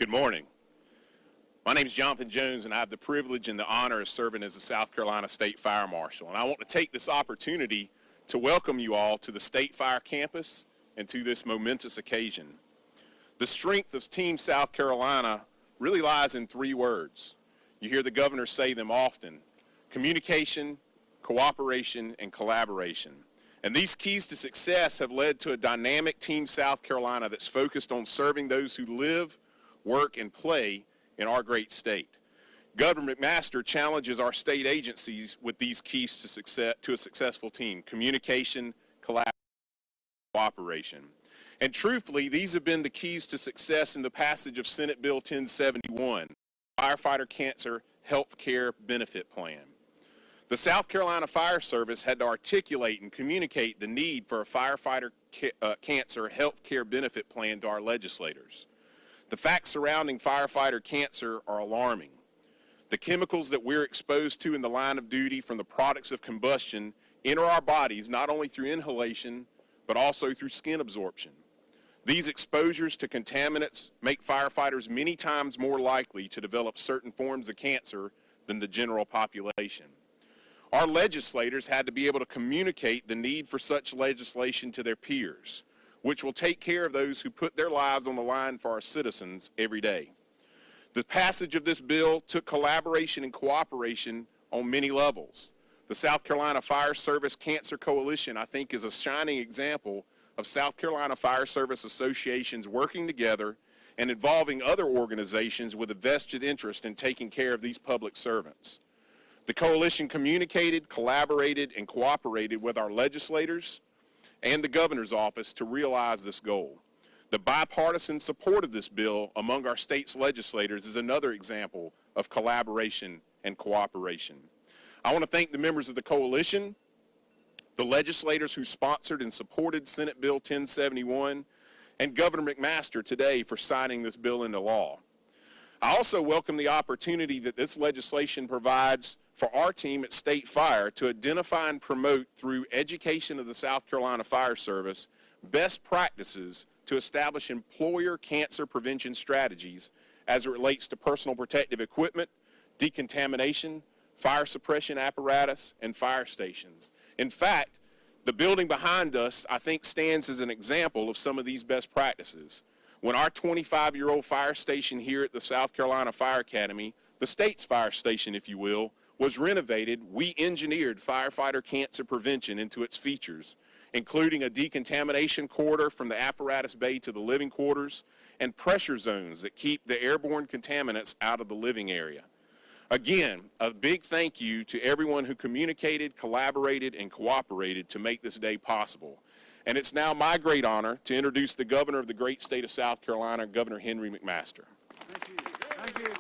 Good morning. My name is Jonathan Jones, and I have the privilege and the honor of serving as the South Carolina State Fire Marshal. And I want to take this opportunity to welcome you all to the State Fire Campus and to this momentous occasion. The strength of Team South Carolina really lies in three words. You hear the governor say them often: communication, cooperation, and collaboration. And these keys to success have led to a dynamic Team South Carolina that's focused on serving those who live, work, and play in our great state. Governor McMaster challenges our state agencies with these keys to success, to a successful team: communication, collaboration, cooperation. And truthfully, these have been the keys to success in the passage of Senate Bill 1071, Firefighter Cancer Health Care Benefit Plan. The South Carolina Fire Service had to articulate and communicate the need for a firefighter cancer health care benefit plan to our legislators. The facts surrounding firefighter cancer are alarming. The chemicals that we're exposed to in the line of duty from the products of combustion enter our bodies not only through inhalation, but also through skin absorption. These exposures to contaminants make firefighters many times more likely to develop certain forms of cancer than the general population. Our legislators had to be able to communicate the need for such legislation to their peers, which will take care of those who put their lives on the line for our citizens every day. The passage of this bill took collaboration and cooperation on many levels. The South Carolina Fire Service Cancer Coalition, I think, is a shining example of South Carolina Fire Service associations working together and involving other organizations with a vested interest in taking care of these public servants. The coalition communicated, collaborated, and cooperated with our legislators and the governor's office to realize this goal. The bipartisan support of this bill among our state's legislators is another example of collaboration and cooperation. I want to thank the members of the coalition, the legislators who sponsored and supported Senate Bill 1071, and Governor McMaster today for signing this bill into law. I also welcome the opportunity that this legislation provides for our team at State Fire to identify and promote, through education of the South Carolina Fire Service, best practices to establish employer cancer prevention strategies as it relates to personal protective equipment, decontamination, fire suppression apparatus, and fire stations. In fact, the building behind us, I think, stands as an example of some of these best practices. When our 25-year-old fire station here at the South Carolina Fire Academy, the state's fire station, if you will, was renovated, we engineered firefighter cancer prevention into its features, including a decontamination corridor from the apparatus bay to the living quarters and pressure zones that keep the airborne contaminants out of the living area. Again, a big thank you to everyone who communicated, collaborated, and cooperated to make this day possible. And it's now my great honor to introduce the governor of the great state of South Carolina, Governor Henry McMaster. Thank you. Thank you.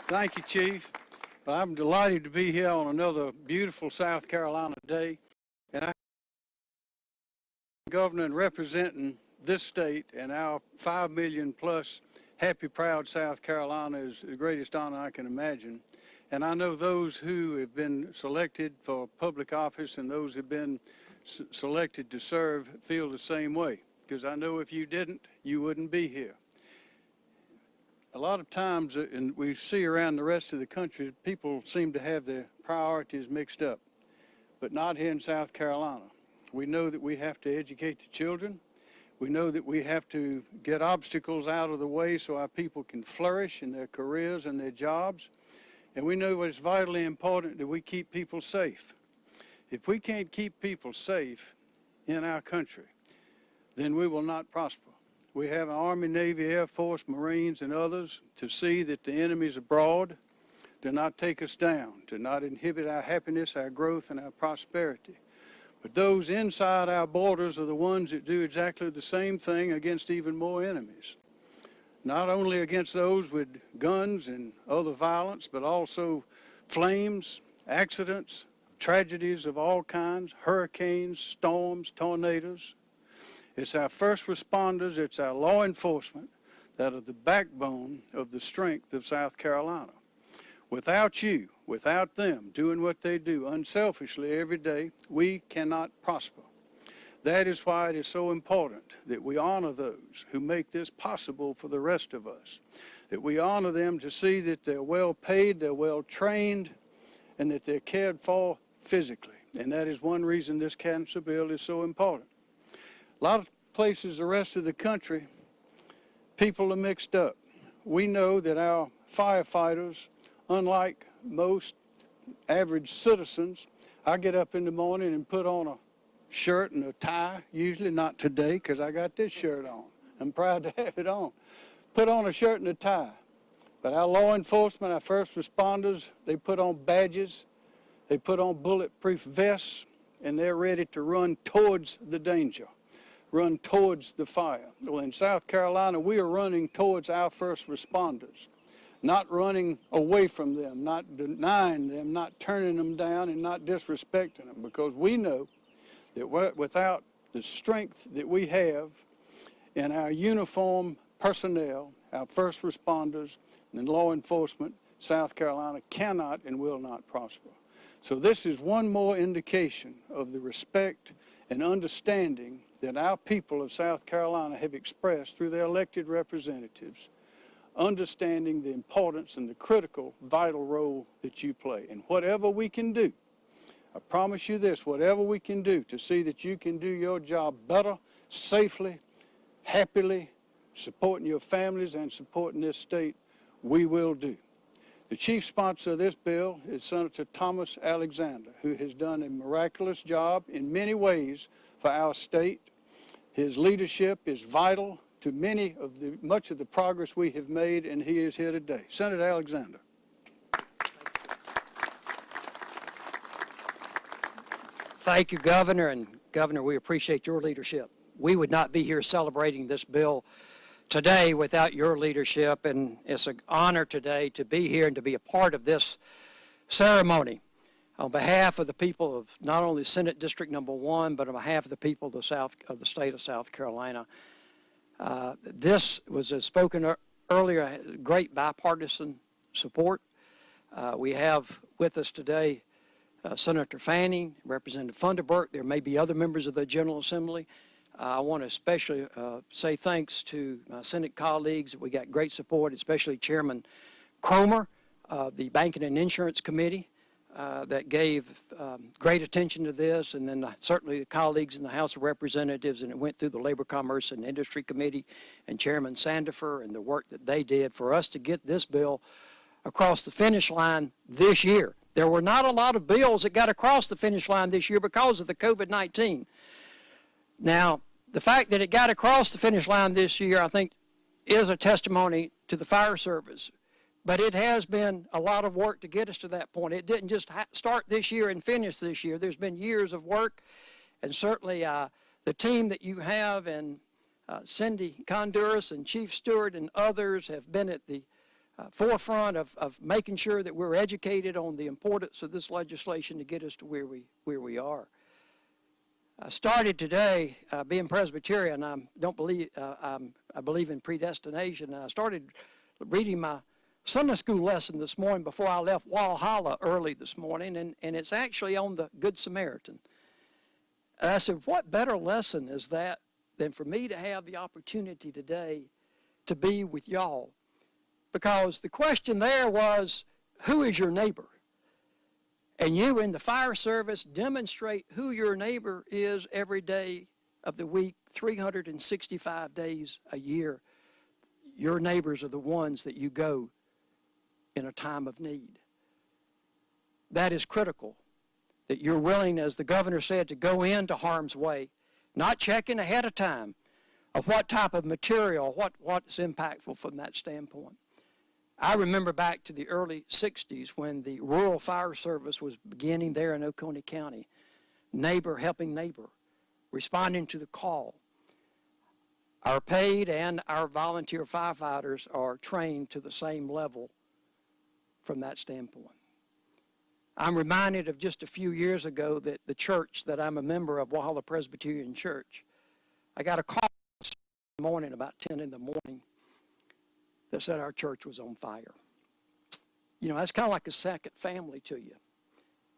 Thank you, Chief. I'm delighted to be here on another beautiful South Carolina day. And I'm governor and representing this state and our 5 million plus happy, proud South Carolina is the greatest honor I can imagine. And I know those who have been selected for public office and those who have been selected to serve feel the same way, because I know if you didn't, you wouldn't be here. A lot of times, and we see around the rest of the country, people seem to have their priorities mixed up, but not here in South Carolina. We know that we have to educate the children. We know that we have to get obstacles out of the way so our people can flourish in their careers and their jobs. And we know it's vitally important that we keep people safe. If we can't keep people safe in our country, then we will not prosper. We have an Army, Navy, Air Force, Marines, and others to see that the enemies abroad do not take us down, do not inhibit our happiness, our growth, and our prosperity. But those inside our borders are the ones that do exactly the same thing against even more enemies. Not only against those with guns and other violence, but also flames, accidents, tragedies of all kinds, hurricanes, storms, tornadoes. It's our first responders, it's our law enforcement that are the backbone of the strength of South Carolina. Without you, without them doing what they do unselfishly every day, we cannot prosper. That is why it is so important that we honor those who make this possible for the rest of us, that we honor them to see that they're well paid, they're well trained, and that they're cared for physically. And that is one reason this cancer bill is so important. A lot of places the rest of the country, people are mixed up. We know that our firefighters, unlike most average citizens, I get up in the morning and put on a shirt and a tie, usually not today because I got this shirt on. I'm proud to have it on. Put on a shirt and a tie. But our law enforcement, our first responders, they put on badges, they put on bulletproof vests, and they're ready to run towards the danger, run towards the fire. Well, in South Carolina, we are running towards our first responders, not running away from them, not denying them, not turning them down, and not disrespecting them, because we know that without the strength that we have in our uniformed personnel, our first responders, and law enforcement, South Carolina cannot and will not prosper. So this is one more indication of the respect and understanding that our people of South Carolina have expressed through their elected representatives, understanding the importance and the critical, vital role that you play. And whatever we can do, I promise you this, whatever we can do to see that you can do your job better, safely, happily, supporting your families and supporting this state, we will do. The chief sponsor of this bill is Senator Thomas Alexander, who has done a miraculous job in many ways for our state. His leadership is vital to much of the progress we have made, and he is here today. Senator Alexander. Thank you, Governor, and Governor, we appreciate your leadership. We would not be here celebrating this bill today without your leadership, and it's an honor today to be here and to be a part of this ceremony. On behalf of the people of not only Senate District Number 1, but on behalf of the people of the state of South Carolina, this was, as spoken earlier, great bipartisan support. We have with us today Senator Fanning, Representative Funderburk. There may be other members of the General Assembly. I want to especially say thanks to my Senate colleagues. We got great support, especially Chairman Cromer of the Banking and Insurance Committee that gave great attention to this, and then certainly the colleagues in the House of Representatives, and it went through the Labor, Commerce, and Industry Committee, and Chairman Sandifer and the work that they did for us to get this bill across the finish line this year. There were not a lot of bills that got across the finish line this year because of the COVID-19. Now, the fact that it got across the finish line this year, I think, is a testimony to the fire service. But it has been a lot of work to get us to that point. It didn't just start this year and finish this year. There's been years of work, and certainly the team that you have, and Cindy Conduras and Chief Stewart and others have been at the forefront of making sure that we're educated on the importance of this legislation to get us to where we are. I started today being Presbyterian. I believe in predestination. And I started reading my Sunday school lesson this morning before I left Walhalla early this morning, and it's actually on the Good Samaritan. And I said, what better lesson is that than for me to have the opportunity today to be with y'all? Because the question there was, who is your neighbor? And you in the fire service demonstrate who your neighbor is every day of the week, 365 days a year. Your neighbors are the ones that you go in a time of need. That is critical, that you're willing, as the governor said, to go into harm's way, not checking ahead of time of what type of material, what's impactful from that standpoint. I remember back to the early 60s when the rural fire service was beginning there in Oconee County, neighbor helping neighbor, responding to the call. Our paid and our volunteer firefighters are trained to the same level from that standpoint. I'm reminded of just a few years ago that the church that I'm a member of, Walhalla Presbyterian Church, I got a call this morning about 10 in the morning that said our church was on fire. You know, that's kind of like a second family to you.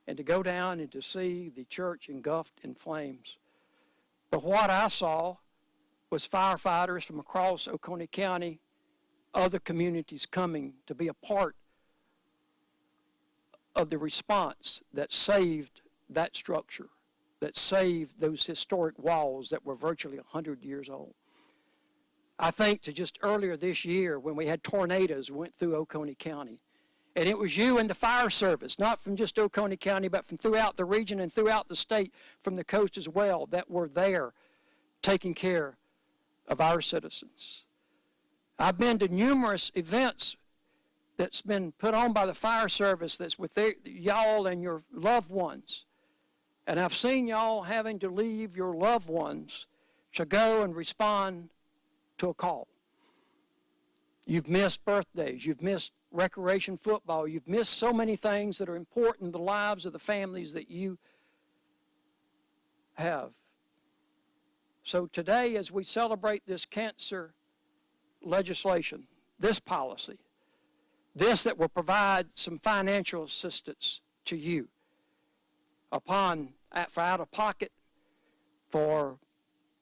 And to go down and to see the church engulfed in flames, But what I saw was firefighters from across Oconee County, other communities coming to be a part of the response that saved that structure, that saved those historic walls that were virtually 100 years old. I think to just earlier this year when we had tornadoes went through Oconee County, and it was you and the fire service, not from just Oconee County, but from throughout the region and throughout the state, from the coast as well, that were there taking care of our citizens. I've been to numerous events that's been put on by the fire service that's with y'all and your loved ones. And I've seen y'all having to leave your loved ones to go and respond to a call. You've missed birthdays, you've missed recreation football, you've missed so many things that are important in the lives of the families that you have. So today, as we celebrate this cancer legislation, this policy, this that will provide some financial assistance to you for out of pocket for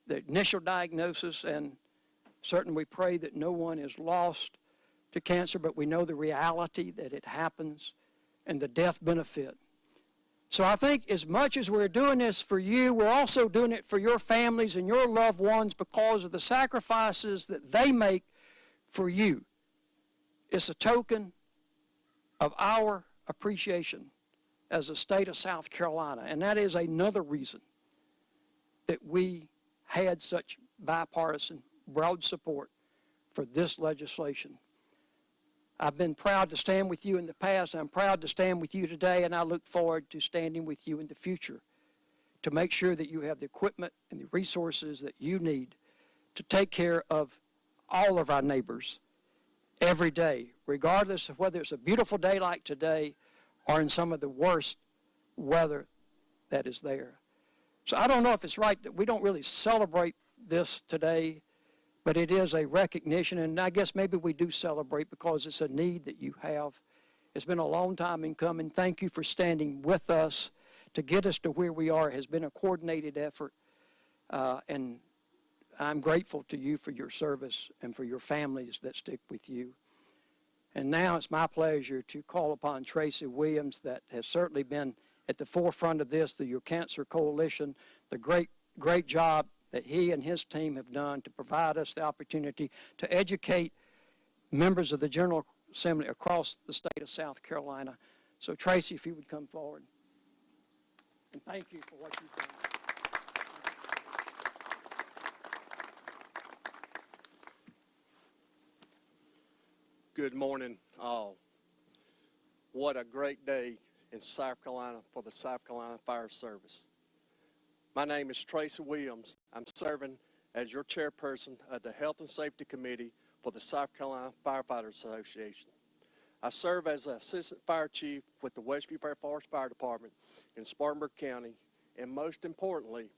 the initial diagnosis, and certainly we pray that no one is lost to cancer, but we know the reality that it happens and the death benefit. So I think as much as we're doing this for you, we're also doing it for your families and your loved ones because of the sacrifices that they make for you. It's a token of our appreciation as a state of South Carolina, and that is another reason that we had such bipartisan, broad support for this legislation. I've been proud to stand with you in the past. I'm proud to stand with you today, and I look forward to standing with you in the future to make sure that you have the equipment and the resources that you need to take care of all of our neighbors every day, regardless of whether it's a beautiful day like today or in some of the worst weather that is there. So I don't know if it's right that we don't really celebrate this today, but it is a recognition, and I guess maybe we do celebrate because it's a need that you have. It's been a long time in coming. Thank you for standing with us to get us to where we are. It has been a coordinated effort, and I'm grateful to you for your service and for your families that stick with you. And now it's my pleasure to call upon Tracy Williams, that has certainly been at the forefront of this, through your Cancer Coalition, the great job that he and his team have done to provide us the opportunity to educate members of the General Assembly across the state of South Carolina. So Tracy, if you would come forward. And thank you for what you've done. Good morning, all. What a great day in South Carolina for the South Carolina Fire Service. My name is Tracy Williams. I'm serving as your chairperson of the Health and Safety Committee for the South Carolina Firefighter Association. I serve as the Assistant Fire Chief with the Westview Fair Forest Fire Department in Spartanburg County, and most importantly,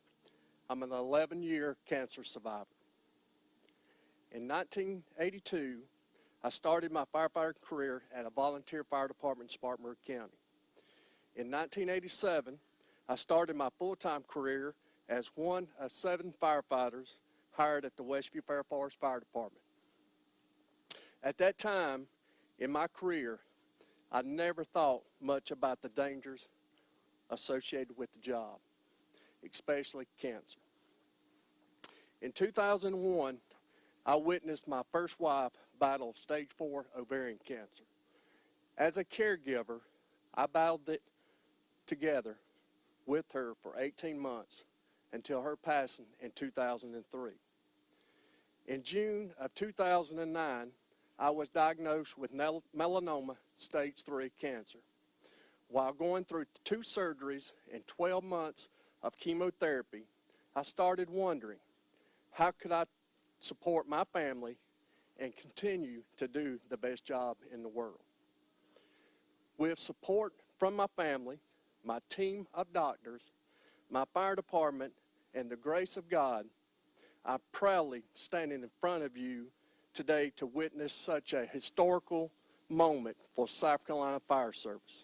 I'm an 11-year cancer survivor. In 1982, I started my firefighter career at a volunteer fire department in Spartanburg County. In 1987, I started my full-time career as one of 7 firefighters hired at the Westview Fair Forest Fire Department. At that time in my career, I never thought much about the dangers associated with the job, especially cancer. In 2001, I witnessed my first wife battle stage 4 ovarian cancer. As a caregiver, I battled it together with her for 18 months until her passing in 2003. In June of 2009, I was diagnosed with melanoma stage 3 cancer. While going through 2 surgeries and 12 months of chemotherapy, I started wondering, how could I support my family and continue to do the best job in the world? With support from my family, my team of doctors, my fire department, and the grace of God, I'm proudly standing in front of you today to witness such a historical moment for South Carolina Fire Service.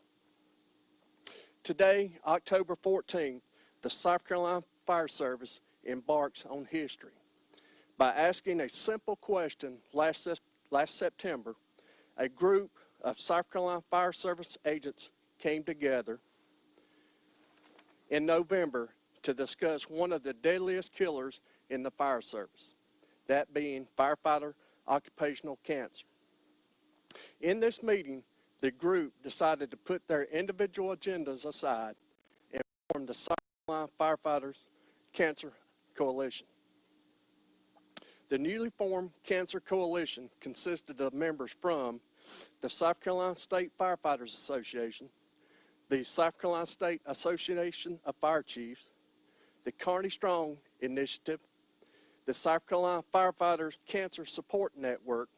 Today, October 14th, the South Carolina Fire Service embarks on history by asking a simple question last September. A group of South Carolina Fire Service agents came together in November to discuss one of the deadliest killers in the fire service, that being firefighter occupational cancer. In this meeting, the group decided to put their individual agendas aside and form the South Carolina Firefighters Cancer Coalition. The newly formed Cancer Coalition consisted of members from the South Carolina State Firefighters Association, the South Carolina State Association of Fire Chiefs, the Carney Strong Initiative, the South Carolina Firefighters Cancer Support Network,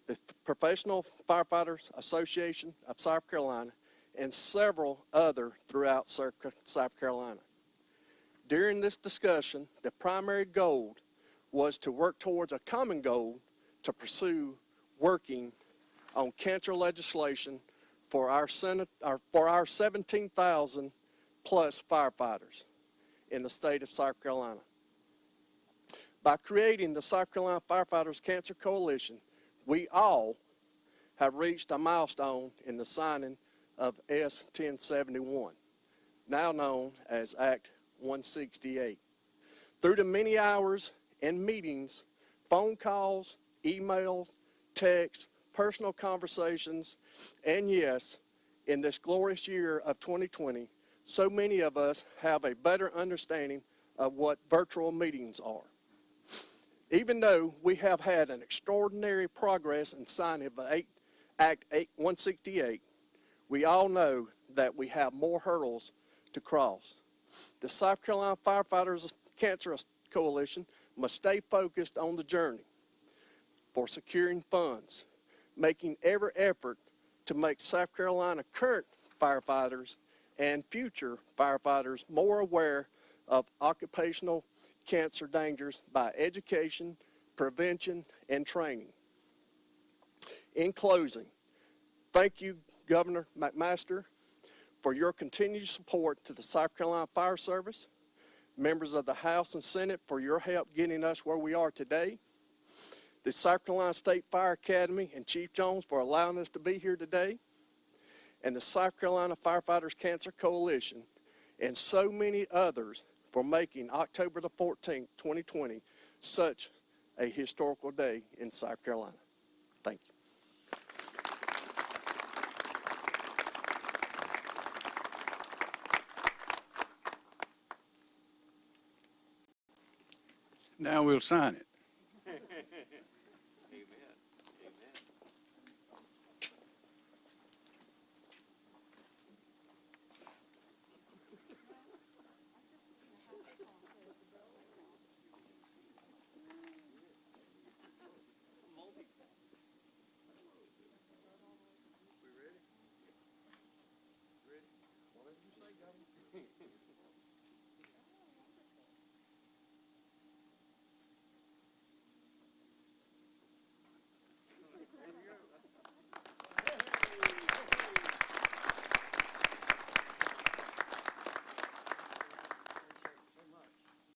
the Professional Firefighters Association of South Carolina, and several other throughout South Carolina. During this discussion, the primary goal was to work towards a common goal to pursue working on cancer legislation for our 17,000 plus firefighters in the state of South Carolina. By creating the South Carolina Firefighters Cancer Coalition, we all have reached a milestone in the signing of S 1071, now known as Act 168. Through the many hours and meetings, phone calls, emails, texts, personal conversations, and yes, in this glorious year of 2020, so many of us have a better understanding of what virtual meetings are. Even though we have had an extraordinary progress in signing of Act 168, we all know that we have more hurdles to cross. The South Carolina Firefighters Cancer Coalition must stay focused on the journey for securing funds, making every effort to make South Carolina current firefighters and future firefighters more aware of occupational cancer dangers by education, prevention, and training. In closing, thank you, Governor McMaster, for your continued support to the South Carolina Fire Service, members of the House and Senate for your help getting us where we are today, the South Carolina State Fire Academy and Chief Jones for allowing us to be here today, and the South Carolina Firefighters Cancer Coalition, and so many others for making October the 14th, 2020, such a historical day in South Carolina. Thank you. Now we'll sign it.